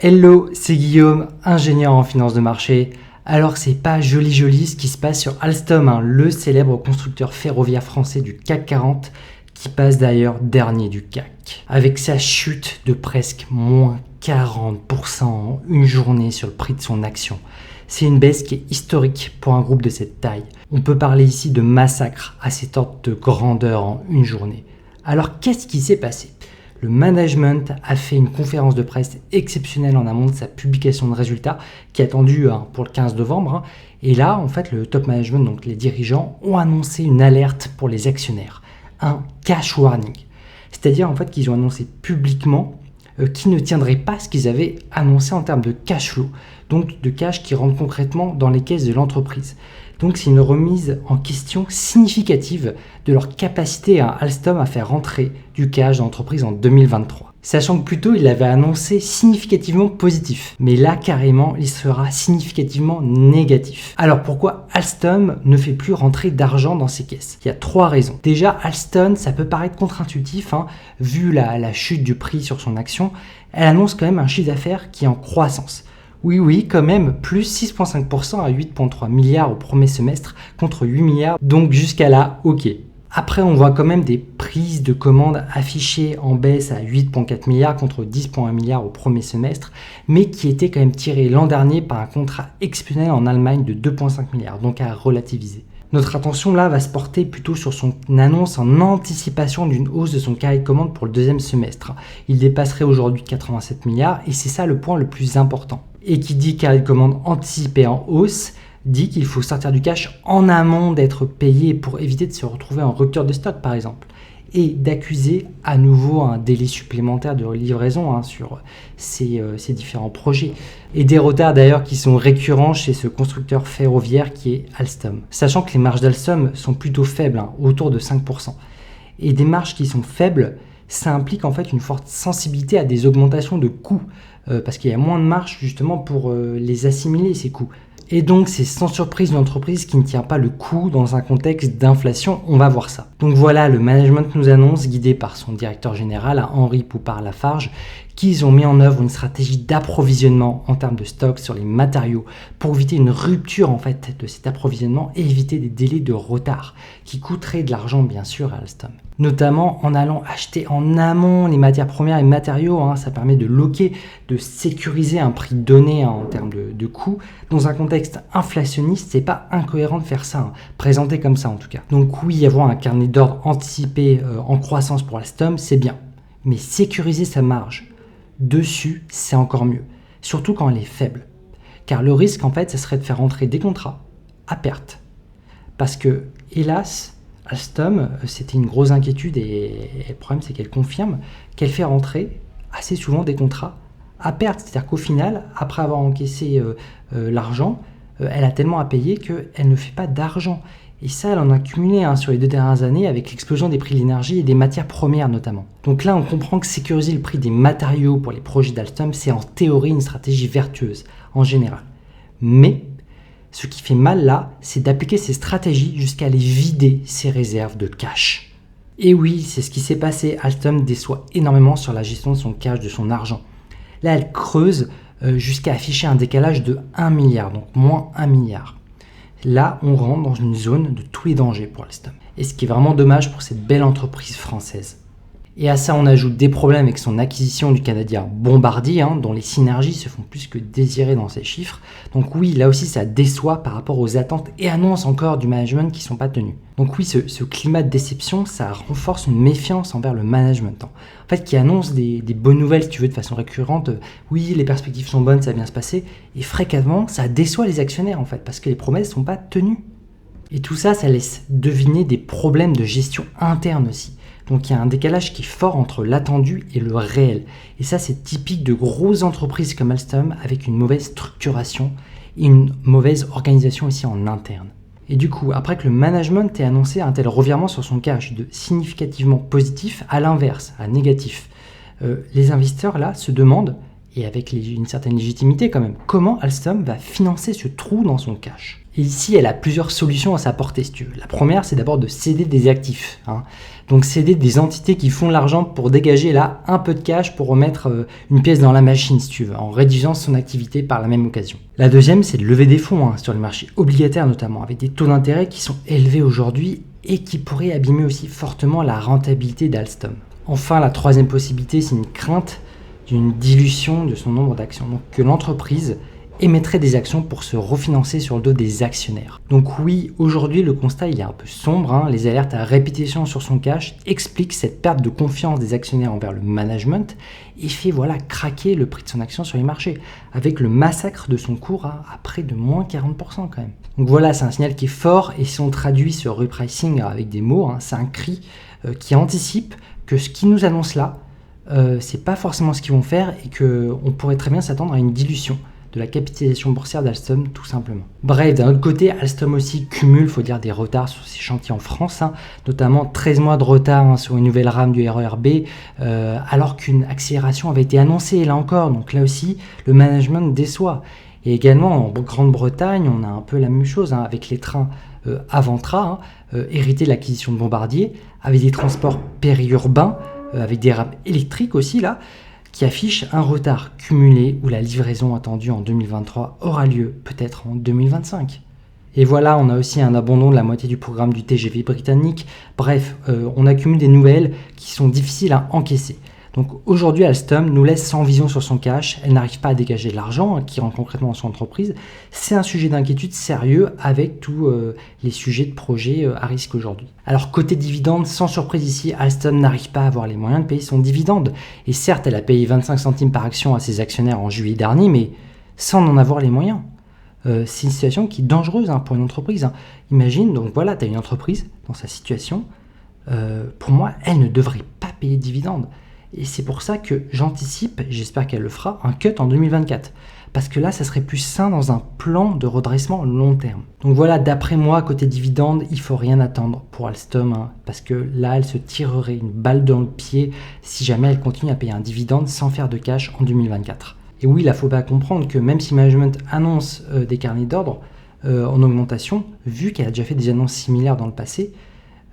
Hello, c'est Guillaume, ingénieur en finance de marché. Alors c'est pas joli ce qui se passe sur Alstom, le célèbre constructeur ferroviaire français du CAC 40, qui passe d'ailleurs dernier du CAC. Avec sa chute de presque moins 40% en une journée sur le prix de son action. C'est une baisse qui est historique pour un groupe de cette taille. On peut parler ici de massacre à cette ordre de grandeur en une journée. Alors qu'est-ce qui s'est passé ? Le management a fait une conférence de presse exceptionnelle en amont de sa publication de résultats qui est attendue pour le 15 novembre. Et là, en fait, le top management, donc les dirigeants, ont annoncé une alerte pour les actionnaires, un cash warning. C'est-à-dire en fait qu'ils ont annoncé publiquement qu'ils ne tiendraient pas ce qu'ils avaient annoncé en termes de cash flow, donc de cash qui rentre concrètement dans les caisses de l'entreprise. Donc c'est une remise en question significative de leur capacité à Alstom à faire rentrer du cash dans l'entreprise en 2023. Sachant que plus tôt, il l'avait annoncé significativement positif. Mais là, carrément, il sera significativement négatif. Alors pourquoi Alstom ne fait plus rentrer d'argent dans ses caisses ? Il y a 3 raisons. Déjà, Alstom, ça peut paraître contre-intuitif, vu la chute du prix sur son action. Elle annonce quand même un chiffre d'affaires qui est en croissance. Oui, quand même, plus 6,5% à 8,3 milliards au premier semestre contre 8 milliards, donc jusqu'à là, ok. Après, on voit quand même des prises de commandes affichées en baisse à 8,4 milliards contre 10,1 milliards au premier semestre, mais qui étaient quand même tirées l'an dernier par un contrat exceptionnel en Allemagne de 2,5 milliards, donc à relativiser. Notre attention là va se porter plutôt sur son annonce en anticipation d'une hausse de son carré de commande pour le deuxième semestre. Il dépasserait aujourd'hui 87 milliards et c'est ça le point le plus important. Et qui dit carré de commande anticipé en hausse, dit qu'il faut sortir du cash en amont d'être payé pour éviter de se retrouver en rupture de stock par exemple. Et d'accuser à nouveau un délai supplémentaire de livraison sur ces différents projets. Et des retards d'ailleurs qui sont récurrents chez ce constructeur ferroviaire qui est Alstom. Sachant que les marges d'Alstom sont plutôt faibles, autour de 5%. Et des marges qui sont faibles, ça implique en fait une forte sensibilité à des augmentations de coûts. Parce qu'il y a moins de marge justement pour les assimiler ces coûts. Et donc, c'est sans surprise une entreprise qui ne tient pas le coup dans un contexte d'inflation, on va voir ça. Donc voilà, le management nous annonce, guidé par son directeur général, Henri Poupart-Lafarge, qu'ils ont mis en œuvre une stratégie d'approvisionnement en termes de stock sur les matériaux pour éviter une rupture en fait de cet approvisionnement et éviter des délais de retard qui coûteraient de l'argent bien sûr à Alstom. Notamment en allant acheter en amont les matières premières et matériaux, ça permet de loquer, de sécuriser un prix donné en termes de coûts. Dans un contexte inflationniste, c'est pas incohérent de faire ça, présenté comme ça en tout cas. Donc oui, avoir un carnet d'ordre anticipé en croissance pour Alstom, c'est bien. Mais sécuriser sa marge dessus, c'est encore mieux. Surtout quand elle est faible. Car le risque, en fait, ce serait de faire entrer des contrats à perte. Parce que, hélas, Alstom, c'était une grosse inquiétude et le problème, c'est qu'elle confirme qu'elle fait rentrer assez souvent des contrats à perte. C'est-à-dire qu'au final, après avoir encaissé l'argent, elle a tellement à payer qu'elle ne fait pas d'argent. Et ça, elle en a cumulé sur les 2 dernières années avec l'explosion des prix de l'énergie et des matières premières notamment. Donc là, on comprend que sécuriser le prix des matériaux pour les projets d'Alstom, c'est en théorie une stratégie vertueuse en général. Mais ce qui fait mal là, c'est d'appliquer ces stratégies jusqu'à aller vider ses réserves de cash. Et oui, c'est ce qui s'est passé. Alstom déçoit énormément sur la gestion de son cash, de son argent. Là, elle creuse jusqu'à afficher un décalage de 1 milliard, donc moins 1 milliard. Là, on rentre dans une zone de tous les dangers pour Alstom. Et ce qui est vraiment dommage pour cette belle entreprise française. Et à ça, on ajoute des problèmes avec son acquisition du Canadien Bombardier, dont les synergies se font plus que désirer dans ces chiffres. Donc oui, là aussi, ça déçoit par rapport aux attentes et annonces encore du management qui ne sont pas tenues. Donc oui, ce climat de déception, ça renforce une méfiance envers le management. En fait, qui annonce des bonnes nouvelles, si tu veux, de façon récurrente. Oui, les perspectives sont bonnes, ça va bien se passer. Et fréquemment, ça déçoit les actionnaires, en fait, parce que les promesses ne sont pas tenues. Et tout ça, ça laisse deviner des problèmes de gestion interne aussi. Donc il y a un décalage qui est fort entre l'attendu et le réel. Et ça, c'est typique de grosses entreprises comme Alstom avec une mauvaise structuration et une mauvaise organisation aussi en interne. Et du coup, après que le management ait annoncé un tel revirement sur son cash de significativement positif à l'inverse, à négatif, les investisseurs là se demandent, et avec une certaine légitimité quand même, comment Alstom va financer ce trou dans son cash. Et ici, elle a plusieurs solutions à sa portée, si tu veux. La première, c'est d'abord de céder des actifs. Donc céder des entités qui font de l'argent pour dégager là un peu de cash pour remettre une pièce dans la machine, si tu veux, en réduisant son activité par la même occasion. La deuxième, c'est de lever des fonds sur le marché obligataire notamment, avec des taux d'intérêt qui sont élevés aujourd'hui et qui pourraient abîmer aussi fortement la rentabilité d'Alstom. Enfin, la troisième possibilité, c'est une crainte d'une dilution de son nombre d'actions. Donc que l'entreprise émettrait des actions pour se refinancer sur le dos des actionnaires. Donc oui, aujourd'hui le constat il est un peu sombre, les alertes à répétition sur son cash expliquent cette perte de confiance des actionnaires envers le management et fait craquer le prix de son action sur les marchés, avec le massacre de son cours à près de moins 40% quand même. Donc voilà, c'est un signal qui est fort, et si on traduit ce repricing avec des mots, c'est un cri qui anticipe que ce qui nous annonce là, c'est pas forcément ce qu'ils vont faire et qu'on pourrait très bien s'attendre à une dilution de la capitalisation boursière d'Alstom tout simplement. Bref, d'un autre côté, Alstom aussi cumule, faut dire, des retards sur ses chantiers en France, notamment 13 mois de retard sur une nouvelle rame du RER B, alors qu'une accélération avait été annoncée là encore, donc là aussi le management déçoit. Et également en Grande-Bretagne, on a un peu la même chose avec les trains Avantra, hérités de l'acquisition de Bombardier, avec des transports périurbains, avec des rames électriques aussi là, qui affiche un retard cumulé où la livraison attendue en 2023 aura lieu peut-être en 2025. Et voilà, on a aussi un abandon de la moitié du programme du TGV britannique. Bref, on accumule des nouvelles qui sont difficiles à encaisser. Donc aujourd'hui, Alstom nous laisse sans vision sur son cash, elle n'arrive pas à dégager de l'argent qui rentre concrètement dans son entreprise. C'est un sujet d'inquiétude sérieux avec tous les sujets de projet à risque aujourd'hui. Alors côté dividende, sans surprise ici, Alstom n'arrive pas à avoir les moyens de payer son dividende. Et certes, elle a payé 25 centimes par action à ses actionnaires en juillet dernier, mais sans en avoir les moyens. C'est une situation qui est dangereuse pour une entreprise. Imagine, donc voilà, tu as une entreprise dans sa situation. Pour moi, elle ne devrait pas payer de dividende. Et c'est pour ça que j'anticipe, j'espère qu'elle le fera, un cut en 2024. Parce que là, ça serait plus sain dans un plan de redressement long terme. Donc voilà, d'après moi, côté dividende, il ne faut rien attendre pour Alstom. Parce que là, elle se tirerait une balle dans le pied si jamais elle continue à payer un dividende sans faire de cash en 2024. Et oui, il faut bien comprendre que même si le management annonce des carnets d'ordre en augmentation, vu qu'elle a déjà fait des annonces similaires dans le passé,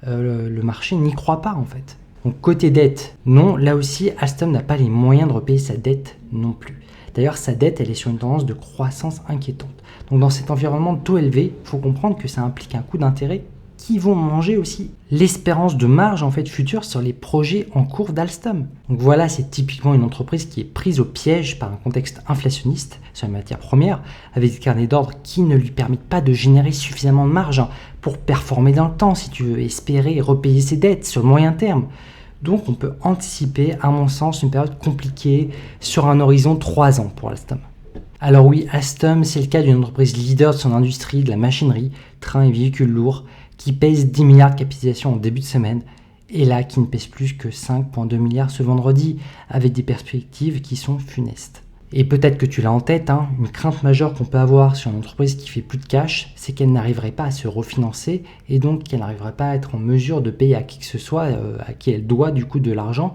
le marché n'y croit pas en fait. Donc côté dette, non, là aussi Alstom n'a pas les moyens de repayer sa dette non plus. D'ailleurs sa dette elle est sur une tendance de croissance inquiétante. Donc dans cet environnement de taux élevé, il faut comprendre que ça implique un coût d'intérêt qui vont manger aussi l'espérance de marge en fait future sur les projets en cours d'Alstom. Donc voilà, c'est typiquement une entreprise qui est prise au piège par un contexte inflationniste sur les matières premières, avec des carnets d'ordre qui ne lui permettent pas de générer suffisamment de marge pour performer dans le temps, si tu veux espérer repayer ses dettes sur le moyen terme. Donc on peut anticiper, à mon sens, une période compliquée sur un horizon 3 ans pour Alstom. Alors oui, Alstom, c'est le cas d'une entreprise leader de son industrie, de la machinerie, trains et véhicules lourds, qui pèse 10 milliards de capitalisation en début de semaine, et là qui ne pèse plus que 5,2 milliards ce vendredi, avec des perspectives qui sont funestes. Et peut-être que tu l'as en tête, une crainte majeure qu'on peut avoir sur une entreprise qui fait plus de cash, c'est qu'elle n'arriverait pas à se refinancer, et donc qu'elle n'arriverait pas à être en mesure de payer à qui que ce soit, à qui elle doit du coup de l'argent,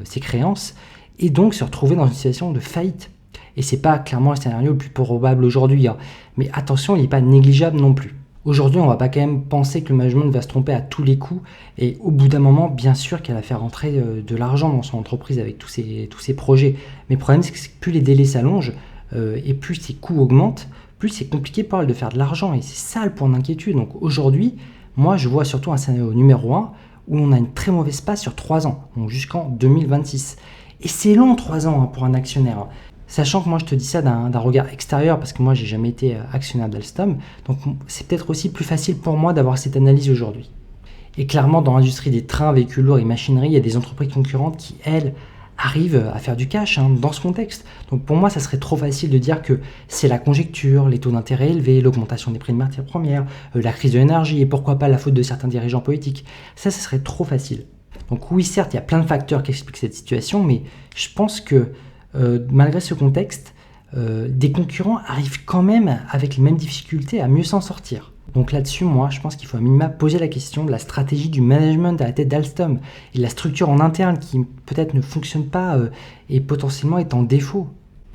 ses créances, et donc se retrouver dans une situation de faillite. Et c'est pas clairement le scénario le plus probable aujourd'hui, mais attention, il n'est pas négligeable non plus. Aujourd'hui, on ne va pas quand même penser que le management va se tromper à tous les coups, et au bout d'un moment, bien sûr qu'elle va faire rentrer de l'argent dans son entreprise avec tous ses projets. Mais le problème, c'est que plus les délais s'allongent et plus ses coûts augmentent, plus c'est compliqué pour elle de faire de l'argent, et c'est ça le point d'inquiétude. Donc aujourd'hui, moi je vois surtout un scénario numéro 1 où on a une très mauvaise passe sur 3 ans, donc jusqu'en 2026. Et c'est long 3 ans pour un actionnaire. Sachant que moi je te dis ça d'un regard extérieur parce que moi j'ai jamais été actionnaire d'Alstom, donc c'est peut-être aussi plus facile pour moi d'avoir cette analyse aujourd'hui. Et clairement dans l'industrie des trains, véhicules lourds et machinerie, il y a des entreprises concurrentes qui elles arrivent à faire du cash dans ce contexte. Donc pour moi ça serait trop facile de dire que c'est la conjecture, les taux d'intérêt élevés, l'augmentation des prix de matières premières, la crise de l'énergie et pourquoi pas la faute de certains dirigeants politiques. Ça serait trop facile. Donc oui certes il y a plein de facteurs qui expliquent cette situation, mais je pense que malgré ce contexte, des concurrents arrivent quand même avec les mêmes difficultés à mieux s'en sortir. Donc là-dessus, moi, je pense qu'il faut à minima poser la question de la stratégie du management à la tête d'Alstom et de la structure en interne qui peut-être ne fonctionne pas et potentiellement est en défaut.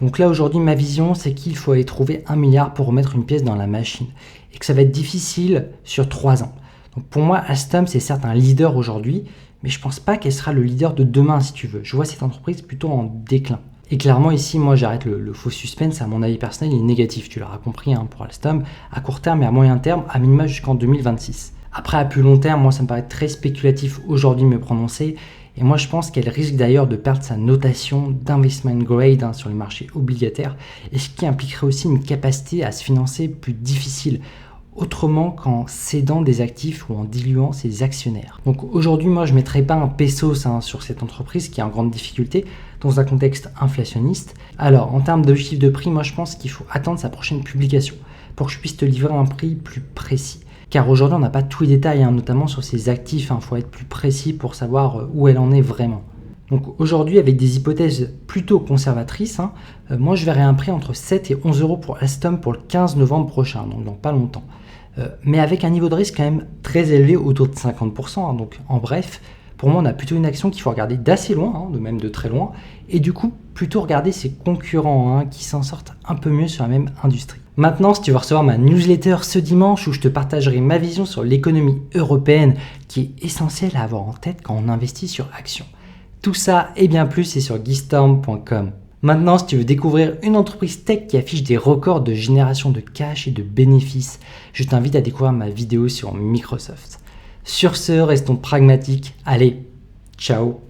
Donc là aujourd'hui ma vision c'est qu'il faut aller trouver 1 milliard pour remettre une pièce dans la machine et que ça va être difficile sur 3 ans. Donc pour moi Alstom c'est certes un leader aujourd'hui, mais je pense pas qu'elle sera le leader de demain si tu veux. Je vois cette entreprise plutôt en déclin. Et clairement ici moi j'arrête le faux suspense, à mon avis personnel il est négatif, tu l'auras compris pour Alstom, à court terme et à moyen terme, à minima jusqu'en 2026. Après à plus long terme, moi ça me paraît très spéculatif aujourd'hui de me prononcer, et moi je pense qu'elle risque d'ailleurs de perdre sa notation d'investment grade sur les marchés obligataires, et ce qui impliquerait aussi une capacité à se financer plus difficile, autrement qu'en cédant des actifs ou en diluant ses actionnaires. Donc aujourd'hui moi je ne mettrai pas un pesos sur cette entreprise qui est en grande difficulté dans un contexte inflationniste. Alors en termes d'objectif de prix, moi je pense qu'il faut attendre sa prochaine publication pour que je puisse te livrer un prix plus précis. Car aujourd'hui on n'a pas tous les détails, notamment sur ses actifs, il faut être plus précis pour savoir où elle en est vraiment. Donc aujourd'hui avec des hypothèses plutôt conservatrices, moi je verrais un prix entre 7 et 11 euros pour Alstom pour le 15 novembre prochain, donc dans pas longtemps. Mais avec un niveau de risque quand même très élevé, autour de 50%. Donc en bref, pour moi on a plutôt une action qu'il faut regarder d'assez loin, de même de très loin, et du coup plutôt regarder ses concurrents qui s'en sortent un peu mieux sur la même industrie. Maintenant, si tu veux recevoir ma newsletter ce dimanche où je te partagerai ma vision sur l'économie européenne qui est essentielle à avoir en tête quand on investit sur actions. Tout ça et bien plus c'est sur guystorm.com. Maintenant, si tu veux découvrir une entreprise tech qui affiche des records de génération de cash et de bénéfices, je t'invite à découvrir ma vidéo sur Microsoft. Sur ce, restons pragmatiques. Allez, ciao!